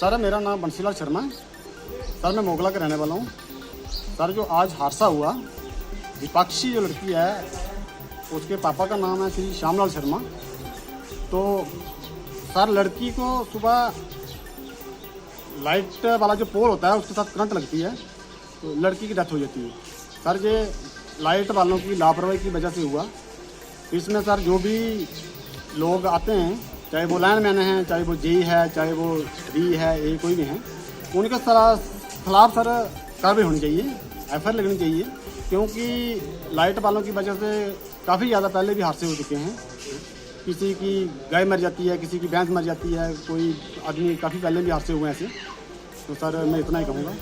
Sir मेरा नाम बंसीलाल शर्मा है। सर मैं मोगला का रहने वाला हूँ। सर जो आज हादसा हुआ, विपक्षी जो लड़की है उसके पापा का नाम है श्री श्यामलाल शर्मा। तो सर लड़की को सुबह लाइट वाला जो पोल होता है उसके साथ करंट लगती है तो लड़की की डेथ हो जाती है। सर ये लाइट वालों की लापरवाही की वजह से हुआ। इसमें सर जो भी लोग आते हैं, चाहे वो लाइनमैन हैं, चाहे वो जेई है, चाहे वो डी है, ये कोई भी हैं, उनके खिलाफ सर कार्रवाई होनी चाहिए, एफआईआर लगनी चाहिए। क्योंकि लाइट वालों की वजह से काफ़ी ज़्यादा पहले भी हादसे हो चुके हैं। किसी की गाय मर जाती है, किसी की भैंस मर जाती है, कोई आदमी काफ़ी पहले भी हादसे हुए हैं ऐसे। तो सर मैं इतना ही कहूँगा।